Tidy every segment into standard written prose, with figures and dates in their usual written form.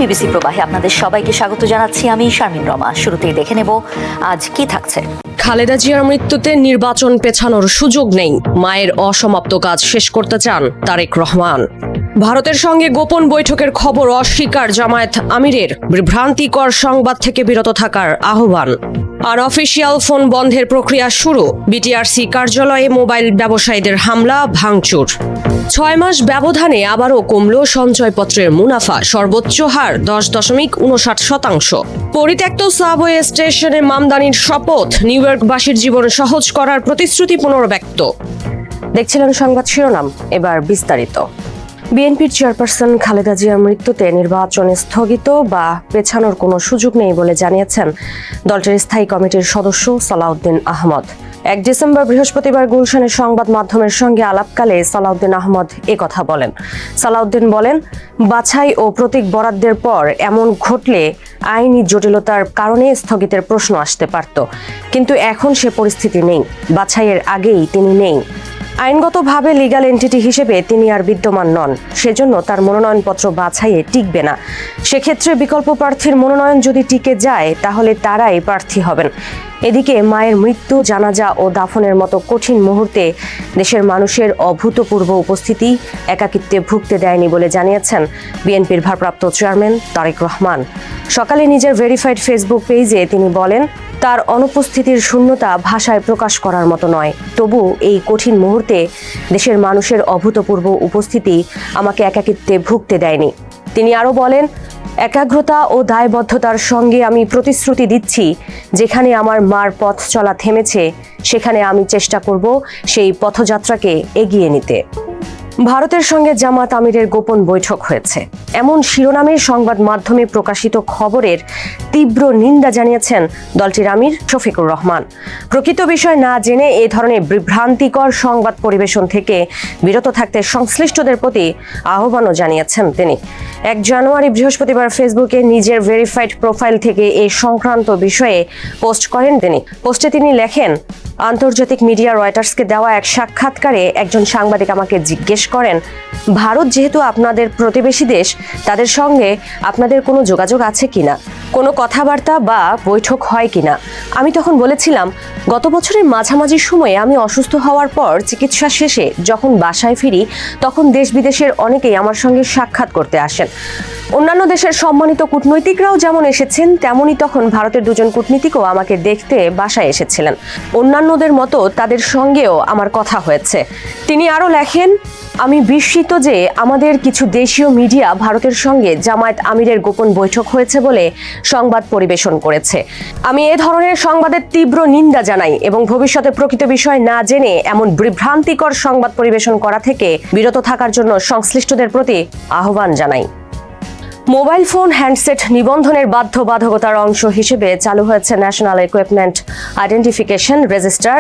BBC প্রবাহে আপনাদের সবাইকে স্বাগত জানাচ্ছি। আমি শারমিন রমা। শুরুতেই দেখে নেব আজ কি থাকছে। খালেদা জিয়ার মৃত্যুতে নির্বাচন পেছানোর সুযোগ নেই, মায়ের অসমাপ্ত কাজ শেষ করতে চান তারেক রহমান। ভারতের সঙ্গে গোপন বৈঠকের খবর অস্বীকার জামায়াত আমিরের, বিভ্রান্তিকর সংবাদ থেকে বিরত থাকার আহ্বান। আনঅফিসিয়াল ফোন বন্ধের প্রক্রিয়া শুরু, বিটিআরসি কার্যালয়ে মোবাইল ব্যবসায়ীদের হামলা ভাঙচুর। 6 মাস ব্যবধানে আবারও কমল সঞ্চয়পত্রের মুনাফা, সর্বোচ্চ হার 10.59%। পরিত্যক্ত সাবওয়ে স্টেশনে মামদানির শপথ, নিউ ইয়র্কবাসীর জীবন সহজ করার প্রতিশ্রুতি পুনর্ব্যক্ত। দেখছিলেন সংবাদ শিরোনাম, এবার বিস্তারিত। বিএনপির চেয়ারপারসন খালেদা জিয়ার মৃত্যুতে নির্বাচন স্থগিত বা পেছানোর কোনো সুযোগ নেই বলে জানিয়েছেন দলটির স্থায়ী কমিটির সদস্য সালাউদ্দিন আহমদ। 1 ডিসেম্বর বৃহস্পতিবার গুলশানের সংবাদ মাধ্যমের সঙ্গে আলাপকালে সালাউদ্দিন আহমদ একথা বলেন। সালাউদ্দিন বলেন, বাছাই ও প্রতীক বরাদ্দের পর এমন ঘটলে আইনি জটিলতার কারণে স্থগিতের প্রশ্ন আসতে পারত, কিন্তু এখন সে পরিস্থিতি নেই। বাছাইয়ের আগেই তিনি নেই। আইনগতভাবে লিগ্যাল এন্টিটি হিসেবে তিনি আর বিদ্যমান নন, সেজন্য তার মনোনয়নপত্র বাছাইয়ে টিকবে না। সেক্ষেত্রে বিকল্প প্রার্থীর মনোনয়ন যদি টিকে যায় তাহলে তারাই প্রার্থী হবেন। এদিকে মায়ের মৃত্যু, জানাজা ও দাফনের মতো কঠিন মুহূর্তে দেশের মানুষের অভূতপূর্ব উপস্থিতি একাকিত্বে ভুগতে দেয়নি বলে জানিয়েছেন বিএনপির ভারপ্রাপ্ত চেয়ারম্যান তারেক রহমান। সকালে নিজের ভেরিফাইড ফেসবুক পেজে তিনি বলেন, তার অনুপস্থিতির শূন্যতা ভাষায় প্রকাশ করার মতো নয়। তবু এই কঠিন মুহূর্তে দেশের মানুষের অভূতপূর্ব উপস্থিতি আমাকে একাকিত্বে ভুগতে দেয়নি। তিনি আরও বলেন, একাগ্রতা ও দায়বদ্ধতার সঙ্গে আমি প্রতিশ্রুতি দিচ্ছি, যেখানে আমার মার পথ চলা থেমেছে সেখানে আমি চেষ্টা করব সেই পথযাত্রাকে এগিয়ে নিতে। ভারতের সঙ্গে জামায়াত আমিরের গোপন বৈঠক হয়েছে, এমন শিরোনামে সংবাদ মাধ্যমে প্রকাশিত খবরের তীব্র নিন্দা জানিয়েছেন দলটির আমির শফিকুর রহমান। প্রকৃত বিষয় না জেনে এ ধরনের বিভ্রান্তিকর সংবাদ পরিবেশন থেকে বিরত থাকতে সংশ্লিষ্টদের প্রতি আহ্বানও জানিয়েছেন তিনি। 1 জানুয়ারি বৃহস্পতিবার ফেসবুকে নিজের ভেরিফাইড প্রোফাইল থেকে এই সংক্রান্ত বিষয়ে পোস্ট করেন তিনি। পোস্টে তিনি লেখেন, আন্তর্জাতিক মিডিয়া রয়টার্সকে দেওয়া এক সাক্ষাৎকারে একজন সাংবাদিক আমাকে জিজ্ঞেস করেন, ভারত যেহেতু আপনাদের প্রতিবেশী দেশ, তাদের সঙ্গে আপনাদের কোনো যোগাযোগ আছে কিনা, কোনো কথাবার্তা বা বৈঠক হয় কিনা। আমি তখন বলেছিলাম, গত বছরের মাঝামাঝি সময়ে আমি অসুস্থ হওয়ার পর চিকিৎসা শেষে যখন বাসায় ফিরি তখন দেশ বিদেশের অনেকেই আমার সঙ্গে সাক্ষাৎ করতে আসেন। অন্যান্য দেশের সম্মানিত কূটনৈতিকরাও যেমন এসেছেন, তেমনি তখন ভারতের 2 জন কূটনীতিকও আমাকে দেখতে বাসায় এসেছিলেন। অন্যান্যদের মতো তাদের সঙ্গেও আমার কথা হয়েছে। তিনি আরও লেখেন, আমি বিস্মিত যে আমাদের কিছু দেশীয় মিডিয়া ভারতের সঙ্গে জামায়াত আমিরের গোপন বৈঠক হয়েছে বলে সংবাদ পরিবেশন করেছে। আমি এ ধরনের সংবাদের তীব্র নিন্দা জানাই এবং ভবিষ্যতে প্রকৃত বিষয় না জেনে এমন বিভ্রান্তিকর সংবাদ পরিবেশন করা থেকে বিরত থাকার জন্য সংশ্লিষ্টদের প্রতি আহ্বান জানাই। মোবাইল ফোন হ্যান্ডসেট নিবন্ধনের বাধ্যবাধকতার অংশ হিসেবে চালু হয়েছে national equipment identification register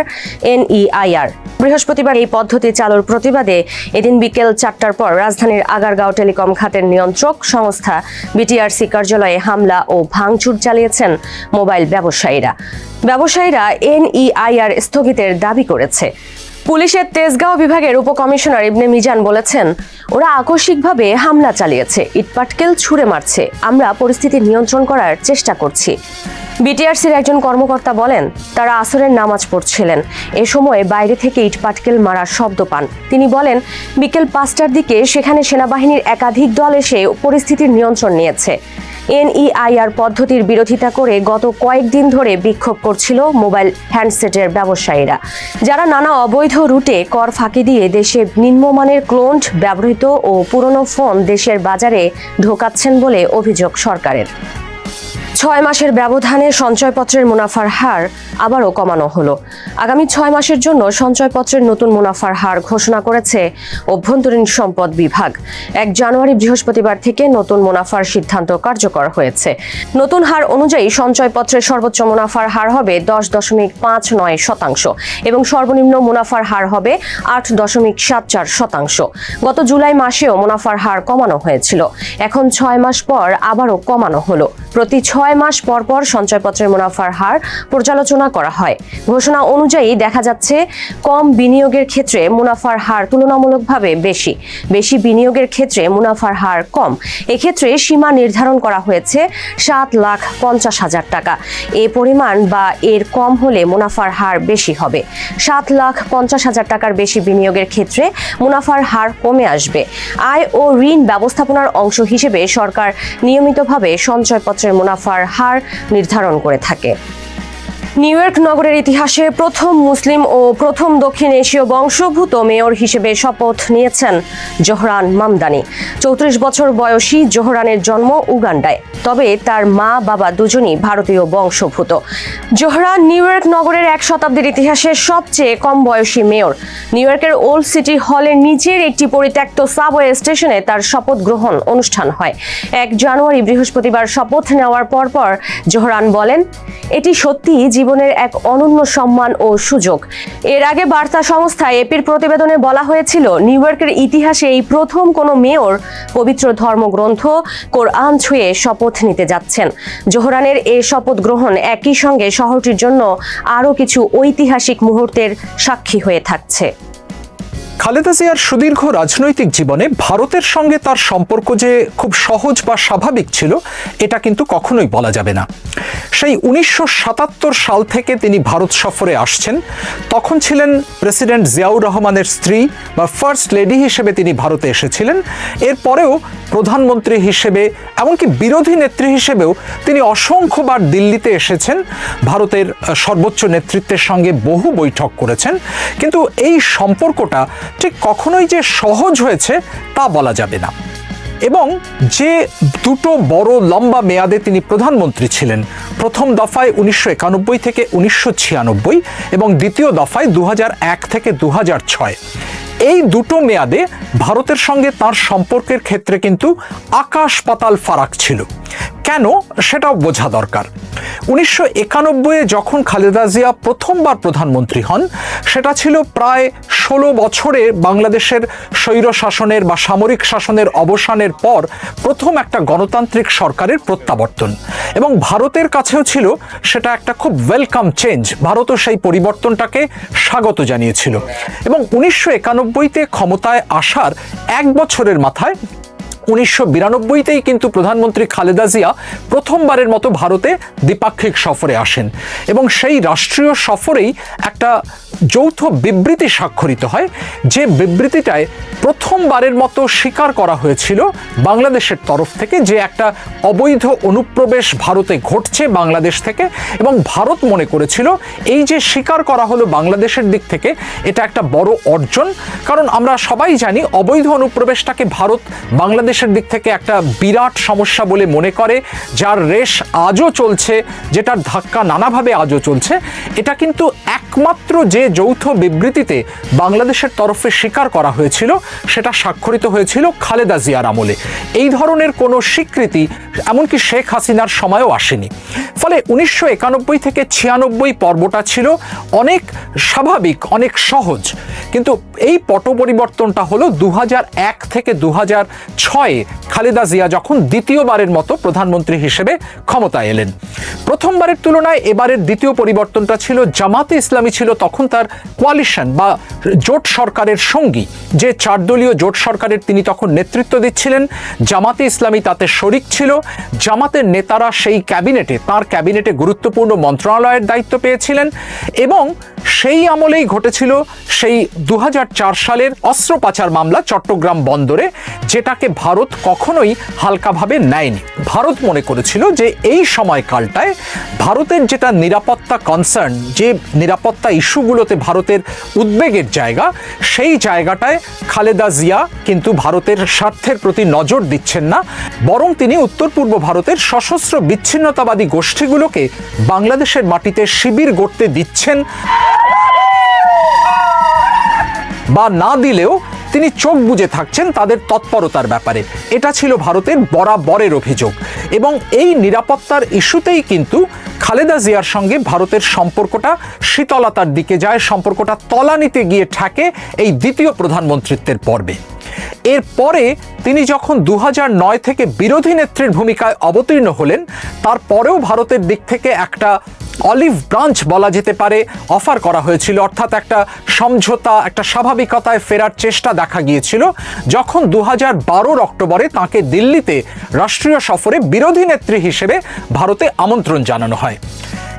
NEIR। বৃহস্পতিবার এই পদ্ধতি চালুর প্রতিবাদে এদিন বিকেল 4টার পর রাজধানীর আগারগাঁও টেলিকম খাতের নিয়ন্ত্রক সংস্থা বিটিআরসি কার্যালয়ে হামলা ও ভাঙচুর চালিয়েছেন মোবাইল ব্যবসায়ীরা। NEIR স্থগিতের দাবি করেছে। পুলিশের তেজগাঁও বিভাগের উপকমিশনার ইবনে মিজান বলেছেন, ওরা আকস্মিকভাবে হামলা চালিয়েছে, ইটপাটকেল ছুঁড়ে মারছে, আমরা পরিস্থিতি নিয়ন্ত্রণ করার চেষ্টা করছি। বিটিআরসির একজন কর্মকর্তা বলেন, তারা আসরের নামাজ পড়ছিলেন, এ সময় বাইরে থেকে ইটপাটকেল মারার শব্দ পান। তিনি বলেন, বিকেল 5টার দিকে সেখানে সেনাবাহিনীর একাধিক দল এসে পরিস্থিতির নিয়ন্ত্রণ নিয়েছে। NEIR পদ্ধতির বিরোধিতা করে গত কয়েকদিন ধরে বিক্ষোভ করছিল মোবাইল হ্যান্ডসেটের ব্যবসায়ীরা, যারা নানা অবৈধ রুটে কর ফাঁকি দিয়ে দেশে নিম্নমানের ক্লোনড, ব্যবহৃত ও পুরনো ফোন দেশের বাজারে ঢোকাচ্ছেন বলে অভিযোগ সরকারের। 6 মাসের ব্যবধানে সঞ্চয়পত্রের মুনাফার হার আবারও কমানো হলো। আগামী 6 মাসের জন্য সঞ্চয়পত্রের নতুন মুনাফার হার ঘোষণা করেছে অভ্যন্তরীণ সম্পদ বিভাগ। 1 জানুয়ারি বৃহস্পতিবার থেকে নতুন মুনাফার সিদ্ধান্ত কার্যকর হয়েছে। নতুন হার অনুযায়ী সঞ্চয়পত্রের সর্বোচ্চ মুনাফার হার হবে 10.59% এবং সর্বনিম্ন মুনাফার হার হবে 8.74%। গত জুলাই মাসেও মুনাফার হার কমানো হয়েছিল, এখন 6 মাস পর আবারও কমানো হলো। প্রতি 6 মাস পর পর সঞ্চয়পত্রের মুনাফার হার পর্যালোচনা করা হয়। ঘোষণা অনুযায়ী দেখা যাচ্ছে কম বিনিয়োগের ক্ষেত্রে মুনাফার হার তুলনামূলকভাবে বেশি বিনিয়োগের ক্ষেত্রে মুনাফার হার কম। এক্ষেত্রে সীমা নির্ধারণ করা হয়েছে 7,50,000 টাকা। এ পরিমাণ বা এর কম হলে মুনাফার হার বেশি হবে। 7,50,000 টাকার বেশি বিনিয়োগের ক্ষেত্রে মুনাফার হার কমে আসবে। আয় ও ঋণ ব্যবস্থাপনার অংশ হিসেবে সরকার নিয়মিতভাবে সঞ্চয়পত্রের মুনাফার হার নির্ধারণ করে থাকে। নিউ ইয়র্ক নগরের ইতিহাসে প্রথম মুসলিম ও প্রথম দক্ষিণ এশীয় বংশোদ্ভূত মেয়র হিসেবে শপথ নিয়েছেন জোহরান মামদানি। 34 বছর বয়সী জোহরানের জন্ম উগান্ডায়, তবে তার মা বাবা দুজনই ভারতীয় বংশোদ্ভূত। জোহরান নিউ ইয়র্ক নগরের 1 শতাব্দীর ইতিহাসে সবচেয়ে কম বয়সী মেয়র। নিউ ইয়র্কের ওল্ড সিটি হলের নিচের একটি পরিত্যক্ত সাবওয়ে স্টেশনে তার শপথ গ্রহণ অনুষ্ঠান হয়। 1 জানুয়ারি বৃহস্পতিবার শপথ নেওয়ার পরপর জোহরান বলেন, এটি সত্যি জীবনের এক অনন্য সম্মান ও সুযোগ। এর আগে বার্তা সংস্থা এপির প্রতিবেদনে বলা হয়েছিল, নিউ ইয়র্কের ইতিহাসে এই প্রথম কোনো মেয়র পবিত্র ধর্মগ্রন্থ কোরআন ছুঁয়ে শপথ নিতে যাচ্ছেন। জোহরানের এই শপথ গ্রহণ একই সঙ্গে শহরটির জন্য আরও কিছু ঐতিহাসিক মুহূর্তের সাক্ষী হয়ে থাকছে। খালেদা জিয়ার সুদীর্ঘ রাজনৈতিক জীবনে ভারতের সঙ্গে তার সম্পর্ক যে খুব সহজ বা স্বাভাবিক ছিল, এটা কিন্তু কখনোই বলা যাবে না। সেই 1977 সাল থেকে তিনি ভারত সফরে আসছেন। তখন ছিলেন প্রেসিডেন্ট জিয়াউর রহমানের স্ত্রী বা ফার্স্ট লেডি হিসেবে তিনি ভারতে এসেছিলেন। এরপরেও প্রধানমন্ত্রী হিসেবে, এমনকি বিরোধী নেত্রী হিসেবেও তিনি অসংখ্যবার দিল্লিতে এসেছেন। ভারতের সর্বোচ্চ নেতৃত্বের সঙ্গে বহু বৈঠক করেছেন। কিন্তু এই সম্পর্কটা ঠিক কখনোই যে সহজ হয়েছে তা বলা যাবে না। এবং যে দুটো বড় লম্বা মেয়াদে তিনি প্রধানমন্ত্রী ছিলেন, প্রথম দফায় 1991 থেকে 1996 এবং দ্বিতীয় দফায় 2001 থেকে 2006, এই দুটো মেয়াদে ভারতের সঙ্গে তার সম্পর্কের ক্ষেত্রে কিন্তু আকাশ পাতাল ফারাক ছিল। কেন, সেটাও বোঝা দরকার। 1991 যখন খালেদা জিয়া প্রথমবার প্রধানমন্ত্রী হন, সেটা ছিল প্রায় 16 বছরে বাংলাদেশের স্বৈর শাসনের বা সামরিক শাসনের অবসানের পর প্রথম একটা গণতান্ত্রিক সরকারের প্রত্যাবর্তন, এবং ভারতের কাছেও ছিল সেটা একটা খুব ওয়েলকাম চেঞ্জ। ভারতও সেই পরিবর্তনটাকে স্বাগত জানিয়েছিল। এবং 1991-তে ক্ষমতায় আসার 1 বছরের মাথায় 1992-তেই কিন্তু প্রধানমন্ত্রী খালেদা জিয়া প্রথমবারের মতো ভারতে দ্বিপাক্ষিক সফরে আসেন, এবং সেই রাষ্ট্রীয় সফরেই একটা যৌথ বিবৃতি স্বাক্ষরিত হয়, যে বিবৃতিটায় প্রথমবারের মতো স্বীকার করা হয়েছিল বাংলাদেশের তরফ থেকে যে একটা অবৈধ অনুপ্রবেশ ভারতে ঘটছে বাংলাদেশ থেকে, এবং ভারত মনে করেছিল এই যে স্বীকার করা হলো বাংলাদেশের দিক থেকে, এটা একটা বড় অর্জন। কারণ আমরা সবাই জানি অবৈধ অনুপ্রবেশটাকে ভারত বাংলাদেশের দিক থেকে একটা বিরাট সমস্যা বলে মনে করে, যার রেশ আজও চলছে, যেটার ধাক্কা নানাভাবে আজও চলছে। এটা কিন্তু একমাত্র যে যৌথ বিবৃতিতে বাংলাদেশের তরফে স্বীকার করা হয়েছিল, সেটা স্বাক্ষরিত হয়েছিল খালেদা জিয়ার আমলে। এই ধরনের কোনো স্বীকৃতি এমনকি শেখ হাসিনার সময়ও আসেনি। ফলে 1991 থেকে 96 পর্বটা ছিল অনেক স্বাভাবিক, অনেক সহজ। কিন্তু এই পট পরিবর্তনটা হলো 2001 থেকে 2006 খালেদা জিয়া যখন দ্বিতীয়বারের মতো প্রধানমন্ত্রী হিসেবে ক্ষমতায় এলেন। প্রথমবারের তুলনায় এবারের দ্বিতীয় পরিবর্তনটা ছিল, জামাতে ইসলামী ছিল তখন তার কোয়ালিশন বা জোট সরকারের সঙ্গী, যে 4 দলীয় জোট সরকারের তিনি তখন নেতৃত্ব দিচ্ছিলেন। জামাতে ইসলামী তাতে শরিক ছিল। জামাতের নেতারা সেই ক্যাবিনেটে, তার ক্যাবিনেটে গুরুত্বপূর্ণ মন্ত্রণালয়ের দায়িত্ব পেয়েছিলেন, এবং সেই আমলেই ঘটেছিল সেই 2004 সালের অস্ত্র পাচার মামলা চট্টগ্রাম বন্দরে, যেটাকে ভারত কখনোই হালকাভাবে নেয়নি। ভারত মনে করেছিল যে এই সময়কালটায় ভারতের যেটা নিরাপত্তা কনসার্ন, যে নিরাপত্তা ইস্যুগুলোতে ভারতের উদ্বেগের জায়গা, সেই জায়গাটায় খালেদা জিয়া কিন্তু ভারতের স্বার্থের প্রতি নজর দিচ্ছেন না, বরং তিনি উত্তর পূর্ব ভারতের সশস্ত্র বিচ্ছিন্নতাবাদী গোষ্ঠীগুলোকে বাংলাদেশের মাটিতে শিবির গড়তে দিচ্ছেন, বা না দিলেও তিনি চোখ বুজে থাকছেন তাদের তৎপরতার ব্যাপারে। এটা ছিল ভারতের বরাবরের অভিযোগ। এবং এই নিরাপত্তার ইস্যুতেই কিন্তু খালেদা জিয়ার সঙ্গে ভারতের সম্পর্কটা শীতলতার দিকে যায়, সম্পর্কটা তলানিতে গিয়ে ঠেকে এই দ্বিতীয় প্রধানমন্ত্রীত্বের পর্বে। এরপরে তিনি যখন 2009 থেকে বিরোধী নেত্রীর ভূমিকায় অবতীর্ণ হলেন, তারপরেও ভারতের দিক থেকে একটা অলিভ ব্রাঞ্চ বলা যেতে পারে অফার করা হয়েছিল, অর্থাৎ একটা সমঝোতা, একটা স্বাভাবিকতায় ফেরার চেষ্টা দেখা গিয়েছিল যখন 2012 অক্টোবরে তাঁকে দিল্লিতে রাষ্ট্রীয় সফরে বিরোধী নেত্রী হিসেবে ভারতে আমন্ত্রণ জানানো হয়।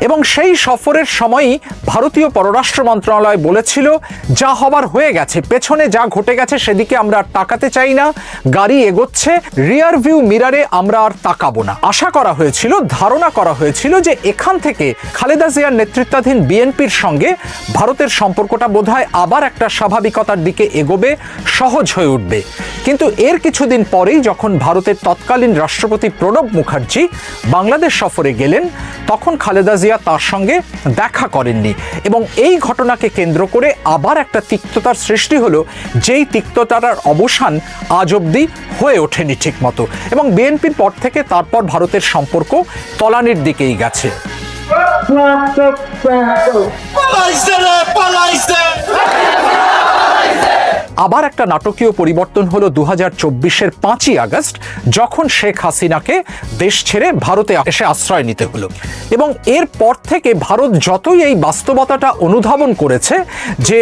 এবং সেই সফরের সময়ই ভারতীয় পররাষ্ট্র মন্ত্রণালয় বলেছিল, যা হবার হয়ে গেছে, পেছনে যা ঘটে গেছে সেদিকে আমরা আর তাকাতে চাই না, গাড়ি এগোচ্ছে, রিয়ার ভিউ মিরারে আমরা আর তাকাবো না। আশা করা হয়েছিল, ধারণা করা হয়েছিল যে এখান থেকে খালেদা জিয়ার নেতৃত্বাধীন বিএনপির সঙ্গে ভারতের সম্পর্কটা বোধহয় আবার একটা স্বাভাবিকতার দিকে এগোবে, সহজ হয়ে উঠবে। কিন্তু এর কিছুদিন পরেই যখন ভারতের তৎকালীন রাষ্ট্রপতি প্রণব মুখার্জি বাংলাদেশ সফরে গেলেন, তখন খালেদা জিয়া তার সঙ্গে দেখা করেননি এবং এই ঘটনাকে কেন্দ্র করে আবার একটা তিক্ততার সৃষ্টি হলো, যেই তিক্ততার অবসান আজ অবধি হয়ে ওঠেনি ঠিক মতো। এবং বিএনপির পর থেকে তারপর ভারতের সম্পর্ক তলানির দিকেই গেছে। আবার একটা নাটকীয় পরিবর্তন হলো 2024-এর 5ই আগস্ট, যখন শেখ হাসিনাকে দেশ ছেড়ে ভারতে এসে আশ্রয় নিতে হলো। এবং এরপর থেকে ভারত যতই এই বাস্তবতাটা অনুধাবন করেছে যে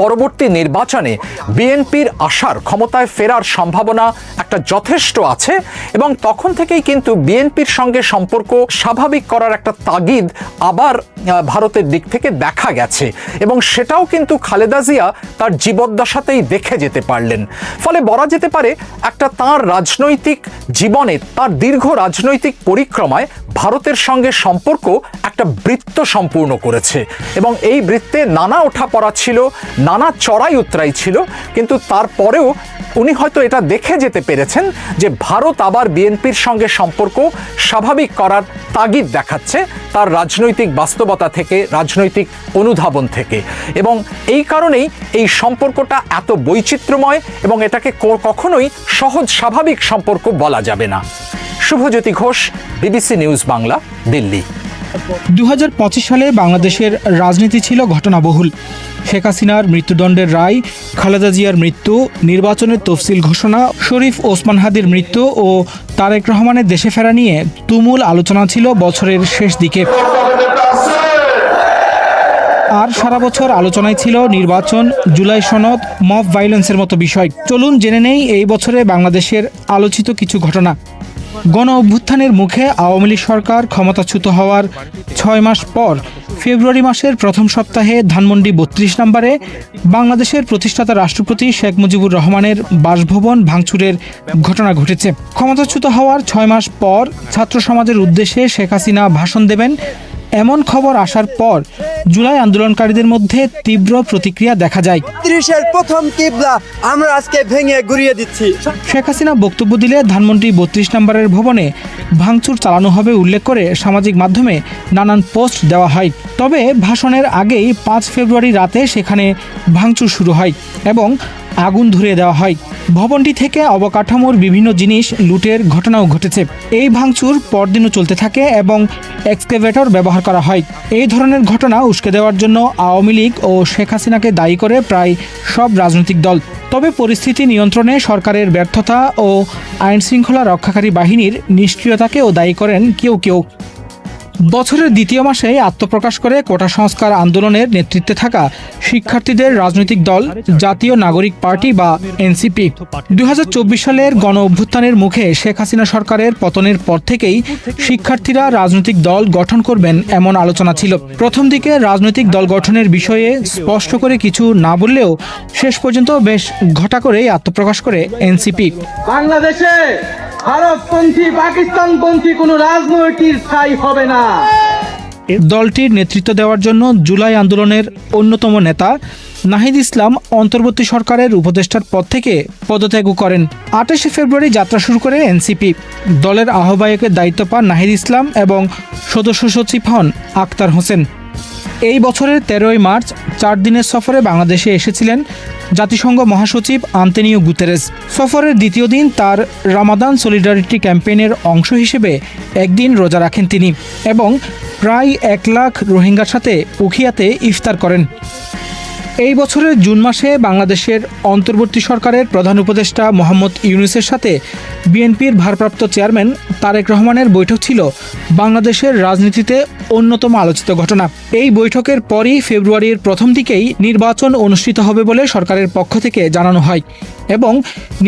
পরবর্তী নির্বাচনে বিএনপির আসার, ক্ষমতায় ফেরার সম্ভাবনা একটা যথেষ্ট আছে, এবং তখন থেকেই কিন্তু বিএনপির সঙ্গে সম্পর্ক স্বাভাবিক করার একটা তাগিদ আবার ভারতের দিক থেকে দেখা গেছে। এবং সেটাও কিন্তু খালেদা জিয়া তার জীবদ্দশাতেই দেখে যেতে পারলেন। ফলে বলা যেতে পারে একটা তার রাজনৈতিক জীবনে, তার দীর্ঘ রাজনৈতিক পরিক্রমায় ভারতের সঙ্গে সম্পর্ক একটা বৃত্ত সম্পূর্ণ করেছে। এবং এই বৃত্তে নানা ওঠাপড়া ছিল, নানা চড়াই উতরাই ছিল, কিন্তু তারপরেও উনি হয়তো এটা দেখে যেতে পেরেছেন যে ভারত আবার বিএনপির সঙ্গে সম্পর্ক স্বাভাবিক করার তাগিদ দেখাচ্ছে তার রাজনৈতিক বাস্তবতা থেকে, রাজনৈতিক অনুধাবন থেকে। এবং এই কারণেই এই সম্পর্কটা এত বৈচিত্র্যময় এবং এটাকে কখনোই সহজ স্বাভাবিক সম্পর্ক বলা যাবে না। Shubhajyoti Ghosh, BBC news Bangla, Delhi. 2025 সালে বাংলাদেশের রাজনীতি ছিল ঘটনাবহুল। শেখ হাসিনার মৃত্যুদণ্ডের রায়, খালেদা জিয়ার মৃত্যু, নির্বাচনের তফসিল ঘোষণা, শরীফ ওসমান হাদির মৃত্যু ও তারেক রহমানের দেশে ফেরা নিয়ে তুমুল আলোচনা ছিল বছরের শেষ দিকে। আর সারা বছর আলোচনায় ছিল নির্বাচন, জুলাই সনদ, মব ভায়োলেন্সের মতো বিষয়। চলুন জেনে নেই এই বছরে বাংলাদেশের আলোচিত কিছু ঘটনা। গণ অভ্যুত্থানের মুখে আওয়ামী লীগ সরকার ক্ষমতাচ্যুত হওয়ার 6 মাস পর ফেব্রুয়ারি মাসের প্রথম সপ্তাহে ধানমন্ডি 32 নম্বরে বাংলাদেশের প্রতিষ্ঠাতা রাষ্ট্রপতি শেখ মুজিবুর রহমানের বাসভবন ভাঙচুরের ঘটনা ঘটেছে। ক্ষমতাচ্যুত হওয়ার 6 মাস পর ছাত্র সমাজের উদ্দেশ্যে শেখ হাসিনা ভাষণ দেবেন, এমন খবর আসার পর জুলাই আন্দোলনকারীদের মধ্যে তীব্র প্রতিক্রিয়া দেখা যায়। 30-এর প্রথম কিবলা আমরা আজকে ভেঙে গুড়িয়ে দিচ্ছি। শেখ হাসিনা বক্তব্য দিলে ধানমন্ডি 32 নম্বরের ভবনে ভাঙচুর চালানো হবে উল্লেখ করে সামাজিক মাধ্যমে নানান পোস্ট দেওয়া হয়। তবে ভাষণের আগেই 5 ফেব্রুয়ারি রাতে সেখানে ভাঙচুর শুরু হয় এবং আগুন ধরিয়ে দেওয়া হয়। ভবনটি থেকে অবকাঠামোর বিভিন্ন জিনিস লুটের ঘটনাও ঘটেছে। এই ভাঙচুর পরদিনও চলতে থাকে এবং এক্সকেভেটর ব্যবহার করা হয়। এই ধরনের ঘটনা উস্কে দেওয়ার জন্য আওয়ামী লীগ ও শেখ হাসিনাকে দায়ী করে প্রায় সব রাজনৈতিক দল। তবে পরিস্থিতি নিয়ন্ত্রণে সরকারের ব্যর্থতা ও আইনশৃঙ্খলা রক্ষাকারী বাহিনীর নিষ্ক্রিয়তাকেও দায়ী করেন কেউ কেউ। বছরের দ্বিতীয় মাসে আত্মপ্রকাশ করে কোটা সংস্কার আন্দোলনের নেতৃত্বে থাকা শিক্ষার্থীদের রাজনৈতিক দল জাতীয় নাগরিক পার্টি বা এনসিপি। 2024 সালের গণ অভ্যুত্থানের মুখে শেখ হাসিনা সরকারের পতনের পর থেকেই শিক্ষার্থীরা রাজনৈতিক দল গঠন করবেন এমন আলোচনা ছিল। প্রথম দিকে রাজনৈতিক দল গঠনের বিষয়ে স্পষ্ট করে কিছু না বললেও শেষ পর্যন্ত বেশ ঘটা করেই আত্মপ্রকাশ করে এনসিপি। বাংলাদেশে ভারতপন্থী, পাকিস্তানপন্থী কোনো রাজনৈতিক স্থায়ী হবে না। দলটির নেতৃত্ব দেওয়ার জন্য জুলাই আন্দোলনের অন্যতম নেতা নাহিদ ইসলাম অন্তর্বর্তী সরকারের উপদেষ্টার পদ থেকে পদত্যাগ করেন। 28 ফেব্রুয়ারি যাত্রা শুরু করে এনসিপি। দলের আহ্বায়কের দায়িত্ব পান নাহিদ ইসলাম এবং সদস্য সচিব হন আক্তার হোসেন। এই বছরের 13ই মার্চ 4 দিনের সফরে বাংলাদেশে এসেছিলেন জাতিসংঘ মহাসচিব আন্তোনিও গুতেরেস। সফরের দ্বিতীয় দিন তার রামাদান সলিডারিটি ক্যাম্পেইনের অংশ হিসেবে একদিন রোজা রাখেন তিনি এবং প্রায় 1 লাখ রোহিঙ্গার সাথে উখিয়াতে ইফতার করেন। এই বছরের জুন মাসে বাংলাদেশের অন্তর্বর্তী সরকারের প্রধান উপদেষ্টা মোহাম্মদ ইউনূসের সাথে বিএনপির ভারপ্রাপ্ত চেয়ারম্যান তারেক রহমানের বৈঠক ছিল বাংলাদেশের রাজনীতিতে অন্যতম আলোচিত ঘটনা। এই বৈঠকের পরই ফেব্রুয়ারির প্রথম দিকেই নির্বাচন অনুষ্ঠিত হবে বলে সরকারের পক্ষ থেকে জানানো হয় এবং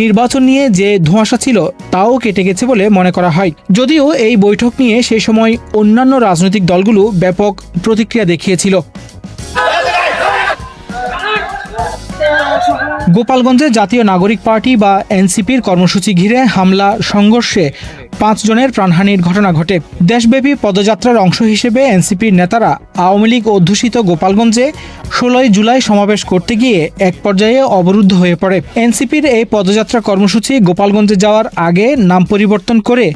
নির্বাচন নিয়ে যে ধোঁয়াশা ছিল তাও কেটে গেছে বলে মনে করা হয়। যদিও এই বৈঠক নিয়ে সেই সময় অন্যান্য রাজনৈতিক দলগুলো ব্যাপক প্রতিক্রিয়া দেখিয়েছিল। গোপালগঞ্জে জাতীয় নাগরিক পার্টি বা এনসিপির কর্মসূচি ঘিরে হামলা সংঘর্ষে 5 জনের প্রাণহানির ঘটনা ঘটে। দেশব্যাপী পদযাত্রার অংশ হিসেবে এনসিপির নেতারা আওয়ামী লীগ অধ্যুষিত গোপালগঞ্জে 16 জুলাই সমাবেশ করতে গিয়ে এক পর্যায়ে অবরুদ্ধ হয়ে পড়ে। এনসিপির এই পদযাত্রা কর্মসূচি গোপালগঞ্জে যাওয়ার আগে নাম পরিবর্তন করে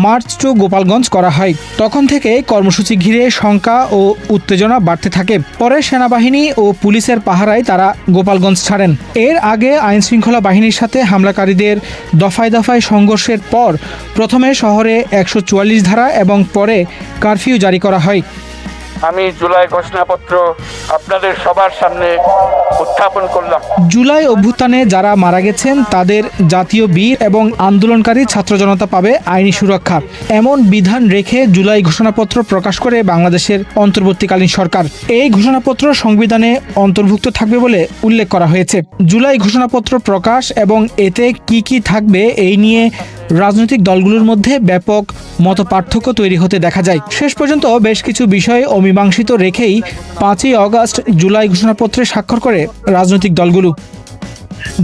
মার্চ টু গোপালগঞ্জ করা হয়। তখন থেকে কর্মসূচি ঘিরে শঙ্কা ও উত্তেজনা বাড়তে থাকে। পরে সেনাবাহিনী ও পুলিশের পাহারায় তারা গোপালগঞ্জ ছাড়েন। এর আগে আইনশৃঙ্খলা বাহিনীর সাথে হামলাকারীদের দফায় দফায় সংঘর্ষের পর প্রথমে শহরে 144 ধারা এবং পরে কারফিউ জারি করা হয়। আমি জুলাই ঘোষণাপত্র আপনাদের সবার সামনে উত্থাপন করলাম। জুলাই অভ্যুত্থানে যারা মারা গেছেন তাদের জাতীয় বীর এবং আন্দোলনকারী ছাত্র জনতা পাবে আইনি সুরক্ষা, এমন বিধান রেখে জুলাই ঘোষণাপত্র প্রকাশ করে বাংলাদেশের অন্তর্বর্তীকালীন সরকার। এই ঘোষণাপত্র সংবিধানে অন্তর্ভুক্ত থাকবে বলে উল্লেখ করা হয়েছে। জুলাই ঘোষণাপত্র প্রকাশ এবং এতে কি কি থাকবে এই নিয়ে রাজনৈতিক দলগুলোর মধ্যে ব্যাপক মতপার্থক্য তৈরি হতে দেখা যায়। শেষ পর্যন্ত বেশ কিছু বিষয়ে অমীমাংসিত রেখেই 5ই অগাস্ট জুলাই ঘোষণাপত্রে স্বাক্ষর করে রাজনৈতিক দলগুলো।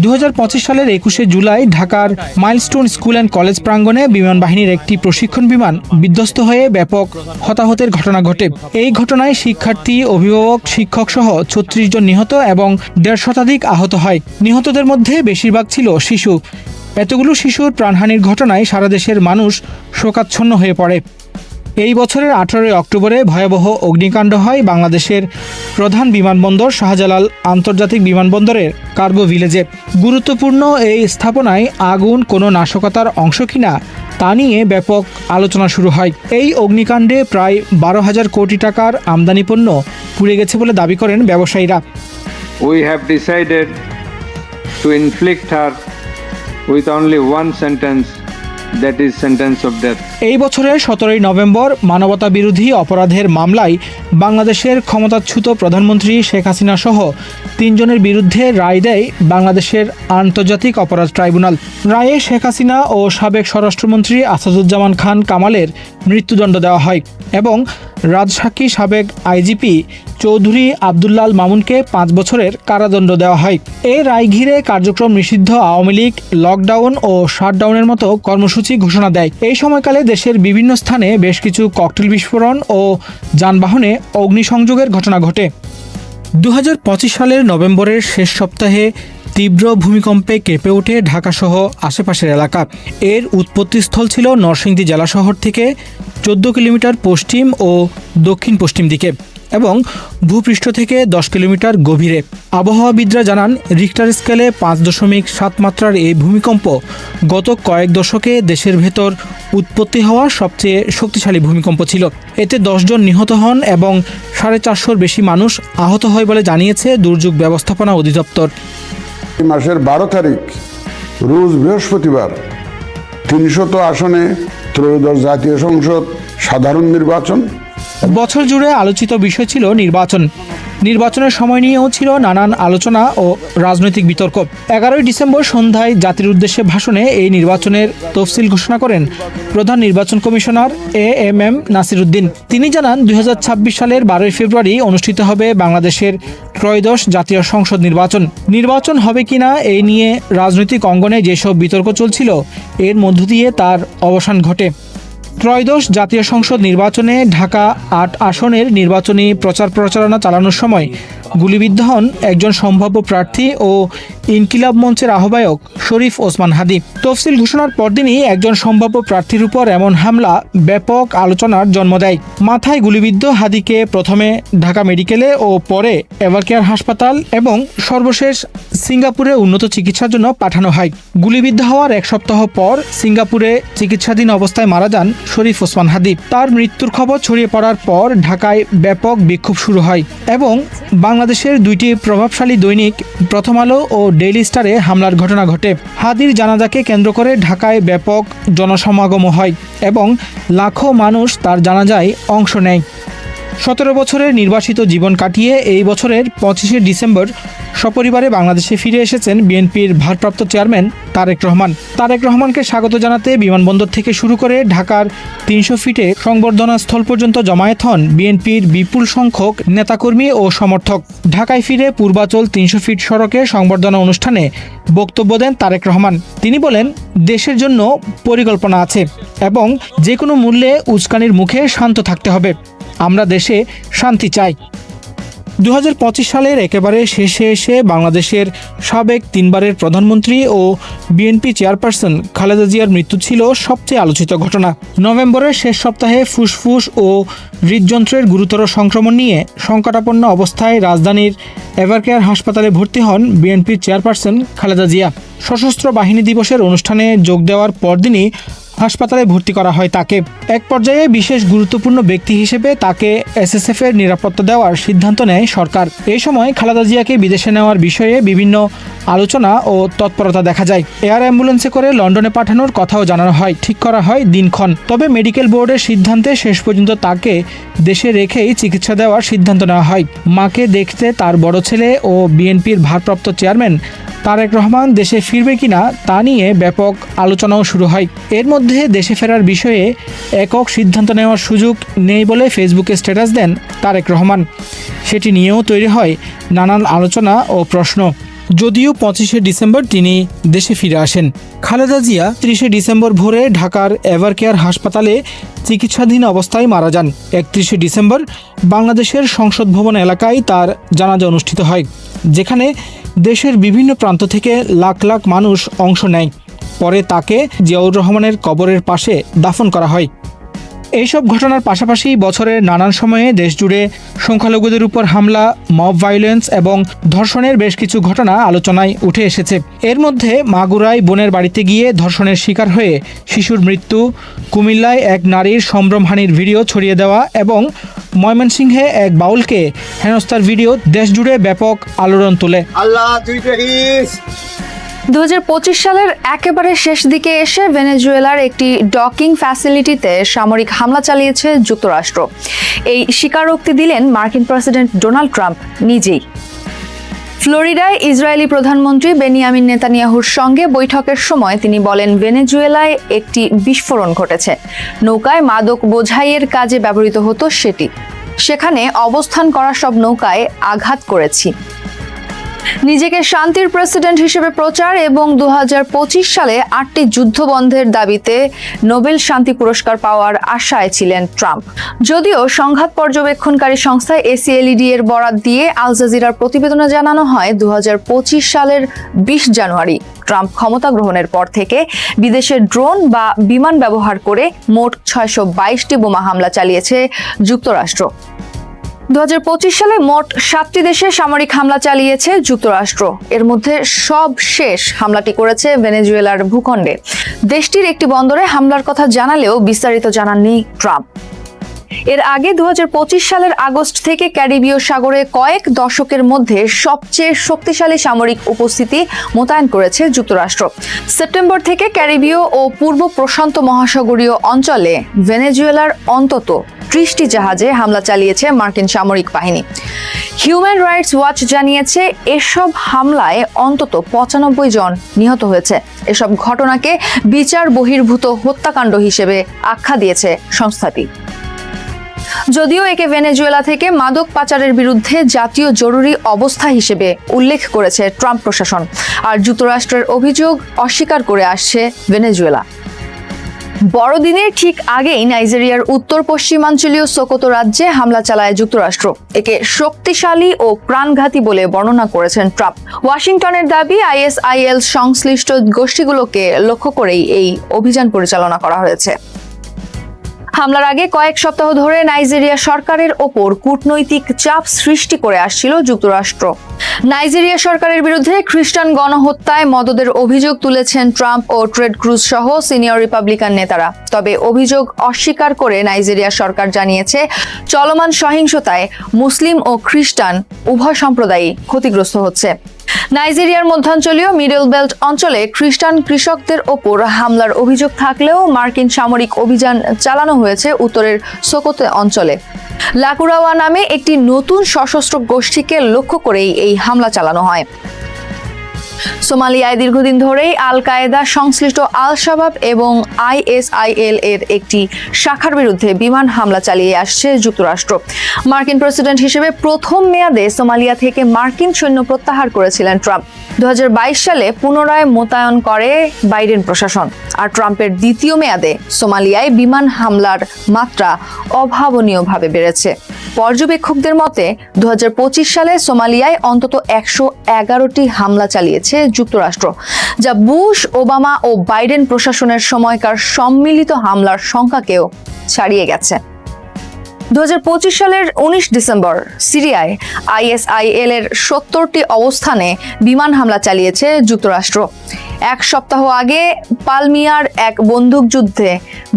2025 সালের 21শে জুলাই ঢাকার মাইলস্টোন স্কুল অ্যান্ড কলেজ প্রাঙ্গণে বিমান বাহিনীর একটি প্রশিক্ষণ বিমান বিধ্বস্ত হয়ে ব্যাপক হতাহতের ঘটনা ঘটে। এই ঘটনায় শিক্ষার্থী, অভিভাবক, শিক্ষক সহ 36 জন নিহত এবং 150 শতাধিক আহত হয়। নিহতদের মধ্যে বেশিরভাগ ছিল শিশু। এতগুলো শিশুর প্রাণহানির ঘটনায় সারা দেশের মানুষ শোকাচ্ছন্ন হয়ে পড়ে। এই বছরের 18 অক্টোবরে ভয়াবহ অগ্নিকাণ্ড হয় বাংলাদেশের প্রধান বিমানবন্দর শাহজালাল আন্তর্জাতিক বিমানবন্দরের কার্গো ভিলেজে। গুরুত্বপূর্ণ এই স্থাপনায় আগুন কোনো নাশকতার অংশ কিনা তা নিয়ে ব্যাপক আলোচনা শুরু হয়। এই অগ্নিকাণ্ডে প্রায় 12,000 কোটি টাকার আমদানি পণ্য পুড়ে গেছে বলে দাবি করেন ব্যবসায়ীরা। We have decided to inflict her with only one sentence, that is sentence of death. এই বছরের 17 নভেম্বর মানবতা বিরোধী অপরাধের মামলায় বাংলাদেশের ক্ষমতাচ্যুত প্রধানমন্ত্রী শেখ হাসিনা সহ 3 জনের বিরুদ্ধে রায় দেয় বাংলাদেশের আন্তর্জাতিক অপরাধ ট্রাইব্যুনাল। রায়ে শেখ হাসিনা ও সাবেক স্বরাষ্ট্রমন্ত্রী আসাদুজ্জামান খান কামালের মৃত্যুদণ্ড দেওয়া হয় এবং রাজশাহী সাবেক আইজিপি চৌধুরী আবদুল্লাল মামুনকে 5 বছরের কারাদণ্ড দেওয়া হয়। এই রায় ঘিরে কার্যক্রম নিষিদ্ধ আওয়ামী লীগ লকডাউন ও শাটডাউনের মতো কর্মসূচি ঘোষণা দেয়। এই সময়কালে দেশের বিভিন্ন স্থানে বেশ কিছু ককটেল বিস্ফোরণ ও যানবাহনে অগ্নিসংযোগের ঘটনা ঘটে। 2025 সালের নভেম্বরের শেষ সপ্তাহে তীব্র ভূমিকম্পে কেঁপে ওঠে ঢাকাসহ আশেপাশের এলাকা। এর উৎপত্তিস্থল ছিল নরসিংদী জেলা শহর থেকে 14 কিলোমিটার পশ্চিম ও দক্ষিণ পশ্চিম দিকে এবং ভূপৃষ্ঠ থেকে 10 কিলোমিটার গভীরে। আবহাওয়াবিদরা জানান রিক্টার স্কেলে 5.7 মাত্রার এই ভূমিকম্প গত কয়েক দশকে দেশের ভেতর উৎপত্তি হওয়া সবচেয়ে শক্তিশালী ভূমিকম্প ছিল। এতে 10 জন নিহত হন এবং 450-র বেশি মানুষ আহত হয় বলে জানিয়েছে দুর্যোগ ব্যবস্থাপনা অধিদপ্তর। মাসের 12 তারিখ রোজ বৃহস্পতিবার 300 আসনে ত্রয়োদশ জাতীয় সংসদ সাধারণ নির্বাচন। বছর জুড়ে আলোচিত বিষয় ছিল নির্বাচন। নির্বাচনের সময় নিয়েও ছিল নানান আলোচনা ও রাজনৈতিক বিতর্ক। 11 ডিসেম্বর সন্ধ্যায় জাতির উদ্দেশ্যে ভাষণে এই নির্বাচনের তফসিল ঘোষণা করেন প্রধান নির্বাচন কমিশনার AMM নাসিরউদ্দিন। তিনি জানান 2026 সালের 12 ফেব্রুয়ারি অনুষ্ঠিত হবে বাংলাদেশের ত্রয়োদশ জাতীয় সংসদ নির্বাচন। নির্বাচন হবে কিনা এই নিয়ে রাজনৈতিক অঙ্গনে যেসব বিতর্ক চলছিল এর মধ্য দিয়ে তার অবসান ঘটে। ত্রয়োদশ জাতীয় সংসদ নির্বাচনে ঢাকা 8 আসনের নির্বাচনী প্রচারণা চালানোর সময় গুলিবিদ্ধ হন একজন সম্ভাব্য প্রার্থী ও ইনকিলাব মঞ্চের আহ্বায়ক শরীফ ওসমান হাদি। তফসিল ঘোষণার পরদিনই একজন সম্ভাব্য প্রার্থীর উপর এমন হামলা ব্যাপক আলোচনার জন্ম দেয়। মাথায় গুলিবিদ্ধ হাদিকে প্রথমে ঢাকা মেডিকেলে ও পরে এভারকেয়ার হাসপাতাল এবং সর্বশেষ সিঙ্গাপুরে উন্নত চিকিৎসার জন্য পাঠানো হয়। গুলিবিদ্ধ হওয়ার 1 সপ্তাহ পর সিঙ্গাপুরে চিকিৎসাধীন অবস্থায় মারা যান শরীফ ওসমান হাদি। তার মৃত্যুর খবর ছড়িয়ে পড়ার পর ঢাকায় ব্যাপক বিক্ষোভ শুরু হয় এবং বাংলাদেশ বাংলাদেশের দুইটি প্রভাবশালী দৈনিক প্রথম আলো ও ডেইলি স্টারে হামলার ঘটনা ঘটে। হাদির জানাজাকে কেন্দ্র করে ঢাকায় ব্যাপক জনসমাগম হয় এবং লাখো মানুষ তার জানাজায় অংশ নেয়। 17 বছরের নির্বাসিত জীবন কাটিয়ে এই বছরের 25শে ডিসেম্বর সপরিবারে বাংলাদেশে ফিরে এসেছেন বিএনপির ভারপ্রাপ্ত চেয়ারম্যান তারেক রহমান। তারেক রহমানকে স্বাগত জানাতে বিমানবন্দর থেকে শুরু করে ঢাকার 300 ফিটে সংবর্ধনা স্থল পর্যন্ত জমায়েত হন বিএনপির বিপুল সংখ্যক নেতাকর্মী ও সমর্থক। ঢাকায় ফিরে পূর্বাচল 300 ফিট সড়কে সংবর্ধনা অনুষ্ঠানে বক্তব্য দেন তারেক রহমান। তিনি বলেন, দেশের জন্য পরিকল্পনা আছে এবং যে কোনো মূল্যে উস্কানির মুখে শান্ত থাকতে হবে। আমরা দেশে শান্তি চাই। 2025 সালের একেবারে শেষে এসে বাংলাদেশের সাবেক 3বারের প্রধানমন্ত্রী ও বিএনপি চেয়ারপারসন খালেদা জিয়ার মৃত্যু ছিল সবচেয়ে আলোচিত ঘটনা। নভেম্বরের শেষ সপ্তাহে ফুসফুস ও হৃদযন্ত্রের গুরুতর সংক্রমণ নিয়ে সংকটাপন্ন অবস্থায় রাজধানীর এভারকেয়ার হাসপাতালে ভর্তি হন বিএনপির চেয়ারপারসন খালেদা জিয়া। সশস্ত্র বাহিনী দিবসের অনুষ্ঠানে যোগ দেওয়ার পরদিনই হাসপাতালে ভর্তি করা হয় তাকে। এক পর্যায়ে বিশেষ গুরুত্বপূর্ণ ব্যক্তি হিসেবে তাকে এসএসএফের নিরাপত্তা দেওয়ার সিদ্ধান্ত নেয় সরকার। এই সময় খালেদা জিয়াকে বিদেশে নেওয়ার বিষয়ে বিভিন্ন আলোচনা ও তৎপরতা দেখা যায়। এয়ার অ্যাম্বুলেন্সে করে লন্ডনে পাঠানোর কথাও জানানো হয়, ঠিক করা হয় দিনক্ষণ। তবে মেডিকেল বোর্ডের সিদ্ধান্তে শেষ পর্যন্ত তাকে দেশে রেখেই চিকিৎসা দেওয়ার সিদ্ধান্ত নেওয়া হয়। মাকে দেখতে তার বড় ছেলে ও বিএনপির ভারপ্রাপ্ত চেয়ারম্যান তারেক রহমান দেশে ফিরবে কিনা তা নিয়ে ব্যাপক আলোচনাও শুরু হয়। এর মধ্যে দেশে ফেরার বিষয়ে একক সিদ্ধান্ত নেওয়ার সুযোগ নেই বলে ফেসবুকে স্ট্যাটাস দেন তারেক রহমান। সেটি নিয়েও তৈরি হয় নানান আলোচনা ও প্রশ্ন। যদিও 25শে ডিসেম্বর তিনি দেশে ফিরে আসেন। খালেদা জিয়া 30শে ডিসেম্বর ভোরে ঢাকার এভারকেয়ার হাসপাতালে চিকিৎসাধীন অবস্থায় মারা যান। 31শে ডিসেম্বর বাংলাদেশের সংসদ ভবন এলাকায় তার জানাজা অনুষ্ঠিত হয়, যেখানে দেশের বিভিন্ন প্রান্ত থেকে লাখ লাখ মানুষ অংশ নেয়। পরে তাকে জিয়াউর রহমানের কবরের পাশে দাফন করা হয়। এইসব ঘটনার পাশাপাশি বছরের নানান সময়ে দেশজুড়ে সংখ্যালঘুদের উপর হামলা, মব ভায়োলেন্স এবং ধর্ষণের বেশ কিছু ঘটনা আলোচনায় উঠে এসেছে। এর মধ্যে মাগুরায় বোনের বাড়িতে গিয়ে ধর্ষণের শিকার হয়ে শিশুর মৃত্যু, কুমিল্লায় এক নারীর সম্ভ্রমহানির ভিডিও ছড়িয়ে দেওয়া এবং ময়মনসিংহে এক বাউলকে হেনস্থার ভিডিও দেশজুড়ে ব্যাপক আলোড়ন তোলে। 2025 সালের একেবারে শেষ দিকে এসে ভেনেজুয়েলার একটি ডকিং ফ্যাসিলিটিতে সামরিক হামলা চালিয়েছে যুক্তরাষ্ট্র। এই স্বীকারোক্তি দিলেন মার্কিন প্রেসিডেন্ট ডোনাল্ড ট্রাম্প নিজেই। ফ্লোরিডায় ইসরায়েলি প্রধানমন্ত্রী বেনিয়ামিন নেতানিয়াহুর সঙ্গে বৈঠকের সময় তিনি বলেন, ভেনেজুয়েলায় একটি বিস্ফোরণ ঘটেছে। নৌকায় মাদক বোঝাইয়ের কাজে ব্যবহৃত হতো সেটি। সেখানে অবস্থান করা সব নৌকায় আঘাত করেছি। নিজেকে শান্তির প্রেসিডেন্ট হিসেবে প্রচার এবং 2025 সালে 8টি যুদ্ধবন্ধের দাবিতে নোবেল শান্তি পুরস্কার পাওয়ার আশায় ছিলেন ট্রাম্প। যদিও সংঘাত পর্যবেক্ষণকারী সংস্থা ACLED এর বরাত দিয়ে আল জাজিরার প্রতিবেদনে জানানো হয় 2025 সালের 20 জানুয়ারি ট্রাম্প ক্ষমতা গ্রহণের পর থেকে বিদেশের ড্রোন বা বিমান ব্যবহার করে মোট 622টি বোমা হামলা চালিয়েছে যুক্তরাষ্ট্র। 2025 সালে মোট 7টি দেশে সামরিক হামলা চালিয়েছে যুক্তরাষ্ট্র। এর মধ্যে সব শেষ হামলাটি করেছে ভেনেজুয়েলার ভূখণ্ডে। দেশটির একটি বন্দরে হামলার কথা জানালেও বিস্তারিত জানাননি ট্রাম্প। এর আগে 2025 সালের আগস্ট থেকে ক্যারিবীয় সাগরে কয়েক দশকের মধ্যে সবচেয়ে শক্তিশালী সামরিক উপস্থিতি মোতায়েন করেছে যুক্তরাষ্ট্র। সেপ্টেম্বর থেকে ক্যারিবীয় ও পূর্ব প্রশান্ত মহাসাগরীয় অঞ্চলে ভেনেজুয়েলার অন্তত 30টি জাহাজে হামলা চালিয়েছে মার্কিন সামরিক বাহিনী। হিউম্যান রাইটস ওয়াচ জানিয়েছে, এসব হামলায় অন্তত 95 জন নিহত হয়েছে। এসব ঘটনাকে বিচার বহির্ভূত হত্যাকাণ্ড হিসেবে আখ্যা দিয়েছে সংস্থাটি। যদিও একে ভেনেজুয়েলা থেকে মাদক পাচারের বিরুদ্ধে জাতীয় জরুরি অবস্থা হিসেবে উল্লেখ করেছে ট্রাম্প প্রশাসন, আর যুক্তরাষ্ট্রের অভিযোগ অস্বীকার করে আসছে ভেনেজুয়েলা। বড়দিনের ঠিক আগেই নাইজেরিয়ার উত্তর পশ্চিমাঞ্চলীয় সোকোতো রাজ্যে হামলা চালায় যুক্তরাষ্ট্র। একে শক্তিশালী ও প্রাণঘাতী বলে বর্ণনা করেছেন ট্রাম্প। ওয়াশিংটনের দাবি, ISIL সংশ্লিষ্ট গোষ্ঠীগুলোকে লক্ষ্য করেই এই অভিযান পরিচালনা করা হয়েছে। হামলার আগে কয়েক সপ্তাহ ধরে নাইজেরিয়া সরকারের ওপর কূটনৈতিক চাপ সৃষ্টি করে আসছিল যুক্তরাষ্ট্র। নাইজেরিয়া সরকারের বিরুদ্ধে খ্রিস্টান গণহত্যায় মদদের অভিযোগ তুলেছেন ট্রাম্প ও টেড ক্রুজ সহ সিনিয়র রিপাবলিকান নেতারা। তবে অভিযোগ অস্বীকার করে নাইজেরিয়া সরকার জানিয়েছে, চলমান সহিংসতায় মুসলিম ও খ্রিস্টান উভয় সম্প্রদায়ই ক্ষতিগ্রস্ত হচ্ছে। নাইজেরিয়ার মধ্যাঞ্চলীয় মিডল বেল্ট অঞ্চলে খ্রিস্টান কৃষকদের ওপর হামলার অভিযোগ থাকলেও মার্কিন সামরিক অভিযান চালানো হয়েছে উত্তরের সোকোতে অঞ্চলে। লাকুরাওয়া নামে একটি নতুন সশস্ত্র গোষ্ঠীকে লক্ষ্য করেই এই হামলা চালানো হয়। সোমালিয়ায় দীর্ঘদিন ধরেই আল কায়েদা সংশ্লিষ্ট আল শাবাব এবং ISIL এর একটি শাখার বিরুদ্ধে বিমান হামলা চালিয়ে আসছে যুক্তরাষ্ট্র। মার্কিন প্রেসিডেন্ট হিসেবে প্রথম মেয়াদে সোমালিয়া থেকে মার্কিন সৈন্য প্রত্যাহার করেছিলেন ট্রাম্প। 2022 সালে পুনরায় মোতায়েন করে বাইডেন প্রশাসন। আর ট্রাম্পের দ্বিতীয় মেয়াদে সোমালিয়ায় বিমান হামলার মাত্রা অভাবনীয়ভাবে বেড়েছে। পর্যবেক্ষকদের মতে 2025 সালে সোমালিয়ায় অন্তত 111টি হামলা চালিয়েছে যুক্তরাষ্ট্র, যা বুশ, ওবামা ও বাইডেন প্রশাসনের সময়কার সম্মিলিত হামলার সংখ্যাকেও ছাড়িয়ে গেছে। 2025 সালের 19 ডিসেম্বর সিরিয়ায় ISIL এর 70টি অবস্থানে বিমান হামলা চালিয়েছে যুক্তরাষ্ট্র। এক সপ্তাহ আগে পালমিয়ার এক বন্দুকযুদ্ধে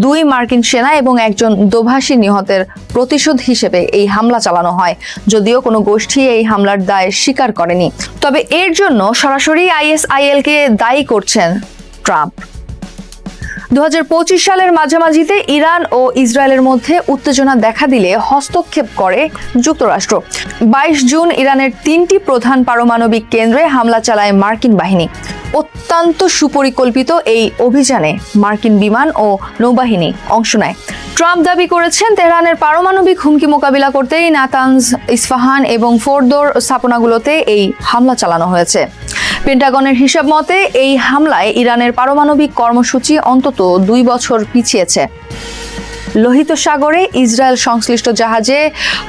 2 মার্কিন সেনা এবং একজন দোভাষী নিহতের প্রতিশোধ হিসেবে এই হামলা চালানো হয়, যদিও কোনো গোষ্ঠী এই হামলার দায় স্বীকার করেনি। তবে এর জন্য সরাসরি ISIL কে দায়ী করছেন ট্রাম্প। 2025 সালের মাঝামাঝিতে ইরান ও ইসরায়েলের মধ্যে উত্তেজনা দেখা দিলে হস্তক্ষেপ করে যুক্তরাষ্ট্র। 22 জুন ইরানের 3টি প্রধান পারমাণবিক কেন্দ্রে হামলা চালায় মার্কিন বাহিনী। অত্যন্ত সুপরিকল্পিত এই অভিযানে মার্কিন বিমান ও নৌবাহিনী অংশ নেয়। ট্রাম্প দাবি করেছেন, তেহরানের পারমাণবিক হুমকি মোকাবিলা করতেই নাতানজ, ইস্পাহান এবং ফোর্দোর স্থাপনাগুলোতে এই হামলা চালানো হয়েছে। পেন্টাগনের হিসাব মতে এই হামলায় ইরানের পারমাণবিক কর্মসূচি অন্তত 2 বছর পিছিয়েছে। লোহিত সাগরে ইসরায়েল সংশ্লিষ্ট জাহাজে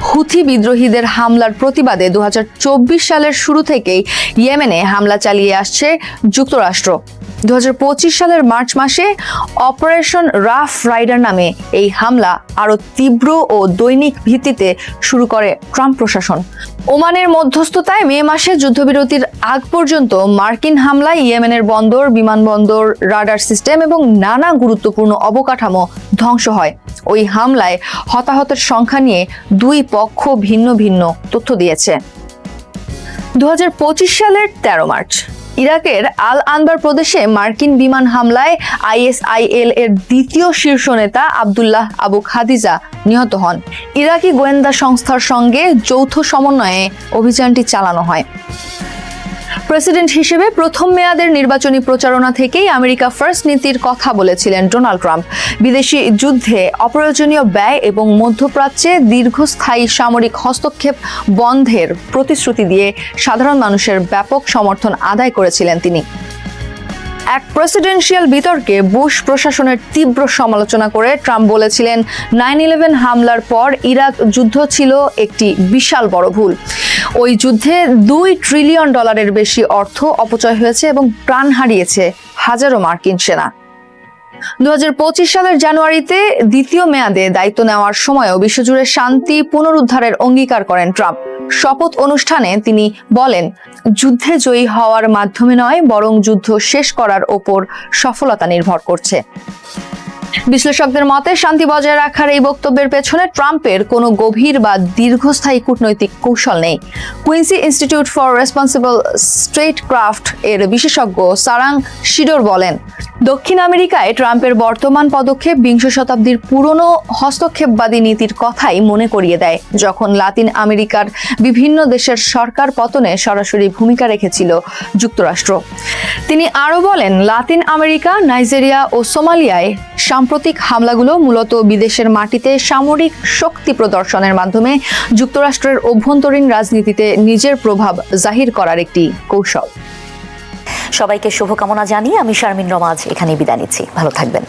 হুথি বিদ্রোহীদের হামলার প্রতিবাদে 2024 সালের শুরু থেকেই ইয়েমেনে হামলা চালিয়ে আসছে যুক্তরাষ্ট্র। 2025 সালের মার্চ মাসে অপারেশন রাফ রাইডার নামে এই হামলা আরও তীব্র ও দৈনিক ভিত্তিতে শুরু করে ট্রাম্প প্রশাসন। ওমানের মধ্যস্থতায় মে মাসে যুদ্ধবিরতির আগ পর্যন্ত মার্কিন হামলায় ইয়েমেনের বন্দর, বিমানবন্দর, রাডার সিস্টেম এবং নানা গুরুত্বপূর্ণ অবকাঠামো ধ্বংস হয়। ওই হামলায় হতাহতের সংখ্যা নিয়ে 2 পক্ষ ভিন্ন ভিন্ন তথ্য দিয়েছে। 2025 সালের 13 মার্চ ইরাকের আল আনবার প্রদেশে মার্কিন বিমান হামলায় ISIL এর দ্বিতীয় শীর্ষ নেতা আব্দুল্লাহ আবু খাদিজা নিহত হন। ইরাকি গোয়েন্দা সংস্থার সঙ্গে যৌথ সমন্বয়ে অভিযানটি চালানো হয়। প্রেসিডেন্ট হিসেবে প্রথম মেয়াদের নির্বাচনী প্রচারণা থেকেই আমেরিকা ফার্স্ট নীতির কথা বলেছিলেন ডোনাল্ড ট্রাম্প। বিদেশি যুদ্ধে অপ্রয়োজনীয় ব্যয় এবং মধ্যপ্রাচ্যে দীর্ঘস্থায়ী সামরিক হস্তক্ষেপ বন্ধের প্রতিশ্রুতি দিয়ে সাধারণ মানুষের ব্যাপক সমর্থন আদায় করেছিলেন তিনি। এক প্রেসিডেন্সিয়াল বিতর্কে বুশ প্রশাসনের তীব্র সমালোচনা করে ট্রাম্প বলেছিলেন, 9/11 হামলার পর ইরাক যুদ্ধ ছিল একটি বিশাল বড় ভুল। ওই যুদ্ধে $2 ট্রিলিয়ন বেশি অর্থ অপচয় হয়েছে এবং প্রাণ হারিয়েছে হাজারো মার্কিন সেনা। 2025 সালের জানুয়ারিতে দ্বিতীয় মেয়াদে দায়িত্ব নেওয়ার সময়ও বিশ্বজুড়ে শান্তি পুনরুদ্ধারের অঙ্গীকার করেন ট্রাম্প। শপথ অনুষ্ঠানে তিনি বলেন, যুদ্ধে জয়ী হওয়ার মাধ্যমে নয়, বরং যুদ্ধ শেষ করার ওপর সফলতা নির্ভর করছে। বিশ্লেষকদের মতে শান্তি বজায় রাখার এই বক্তব্যের পেছনে ট্রাম্পের কোনো গভীর বা দীর্ঘস্থায়ী কূটনৈতিক কৌশল নেই। কুইন্সি ইনস্টিটিউট ফর রেসপন্সিবল স্টেটক্রাফট এর বিশেষজ্ঞ সারাং শিডোর বলেন, দক্ষিণ আমেরিকায় ট্রাম্পের বর্তমান পদক্ষেপ বিংশ শতাব্দীর পুরনো হস্তক্ষেপবাদী নীতির কথাই মনে করিয়ে দেয়, যখন লাতিন আমেরিকার বিভিন্ন দেশের সরকার পতনে সরাসরি ভূমিকা রেখেছিল যুক্তরাষ্ট্র। তিনি আরও বলেন, লাতিন আমেরিকা, নাইজেরিয়া ও সোমালিয়ায় সাম্প্রতিক হামলাগুলো মূলত বিদেশের মাটিতে সামরিক শক্তি প্রদর্শনের মাধ্যমে যুক্তরাষ্ট্রের অভ্যন্তরীণ রাজনীতিতে নিজের প্রভাব জাহির করার একটি কৌশল। সবাইকে শুভকামনা জানিয়ে আমি শারমিন রমাজ এখানেই বিদায় নিচ্ছি। ভালো থাকবেন।